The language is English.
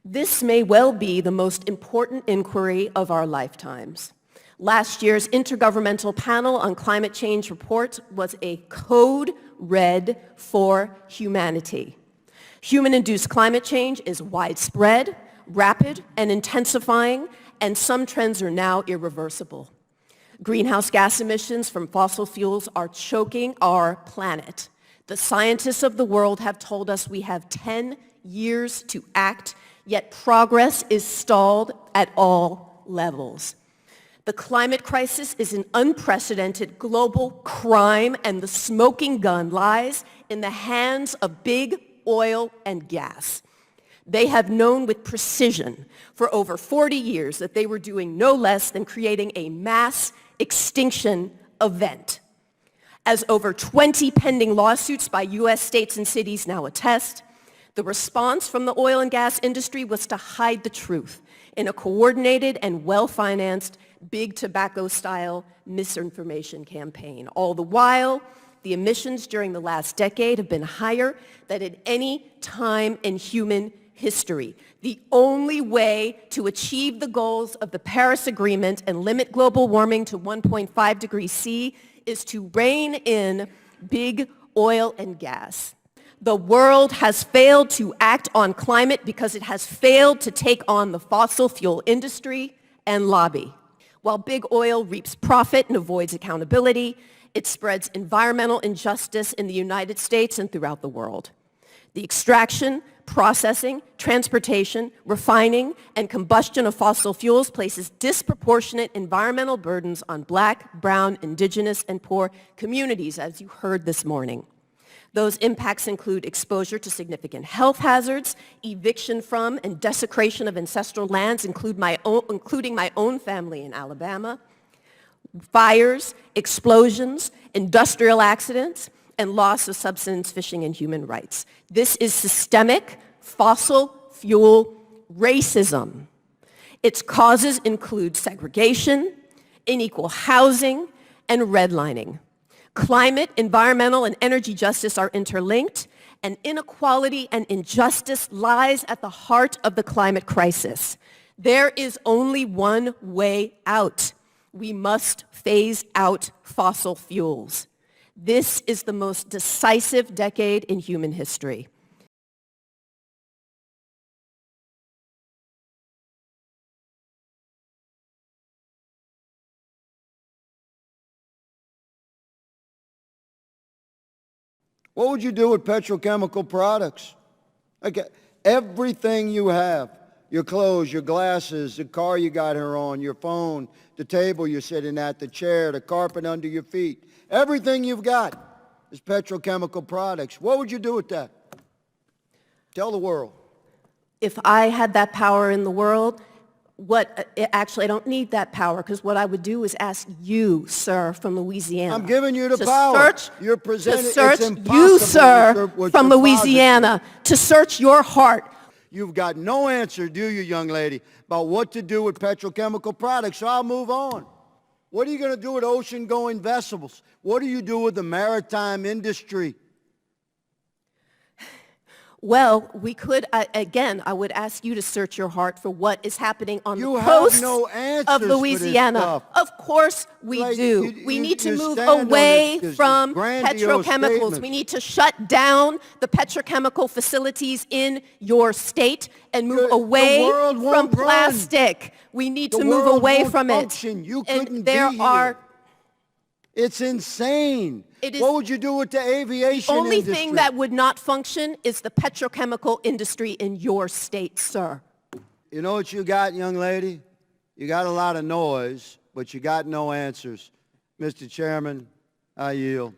This may well be the most important inquiry of our lifetimes. Last year's Intergovernmental Panel on Climate Change report was a code red for humanity. Human-induced climate change is widespread, rapid, and intensifying, and some trends are now irreversible. Greenhouse gas emissions from fossil fuels are choking our planet. The scientists of the world have told us we have 10 years to act, yet progress is stalled at all levels. The climate crisis is an unprecedented global crime, and the smoking gun lies in the hands of big oil and gas. They have known with precision for over 40 years that they were doing no less than creating a mass extinction event. As over 20 pending lawsuits by U.S. states and cities now attest, the response from the oil and gas industry was to hide the truth in a coordinated and well-financed big tobacco-style misinformation campaign. All the while, the emissions during the last decade have been higher than at any time in human history. The only way to achieve the goals of the Paris Agreement and limit global warming to 1.5 degrees C is to rein in big oil and gas. The world has failed to act on climate because it has failed to take on the fossil fuel industry and lobby. While big oil reaps profit and avoids accountability, it spreads environmental injustice in the United States and throughout the world. The extraction, processing, transportation, refining, and combustion of fossil fuels places disproportionate environmental burdens on Black, brown, indigenous, and poor communities, as you heard this morning. Those impacts include exposure to significant health hazards, eviction from and desecration of ancestral lands, including my own family in Alabama, fires, explosions, industrial accidents, and loss of subsistence fishing and human rights. This is systemic fossil fuel racism. Its causes include segregation, unequal housing, and redlining. Climate, environmental, and energy justice are interlinked, and inequality and injustice lies at the heart of the climate crisis. There is only one way out. We must phase out fossil fuels. This is the most decisive decade in human history. What would you do with petrochemical products? Okay, everything you have, your clothes, your glasses, the car you got her on, your phone, the table you're sitting at, the chair, the carpet under your feet, everything you've got is petrochemical products. What would you do with that? Tell the world. If I had that power in the world, actually, I don't need that power, because what I would do is ask you, sir, from Louisiana. I'm giving you the power. You're presenting, to search it's impossible you, sir, what from you're Louisiana, to search your heart. You've got no answer, do you, young lady, about what to do with petrochemical products, so I'll move on. What are you going to do with ocean-going vessels? What do you do with the maritime industry? Well, we could, again, I would ask you to search your heart for what is happening on the coast of Louisiana. Of course we do. We need to move away from petrochemicals. We need to shut down the petrochemical facilities in your state and move away from plastic. We need to move away from it. And there are... It's insane. What would you do with the aviation industry? The only thing that would not function is the petrochemical industry in your state, sir. You know what you got, young lady? You got a lot of noise, but you got no answers. Mr. Chairman, I yield.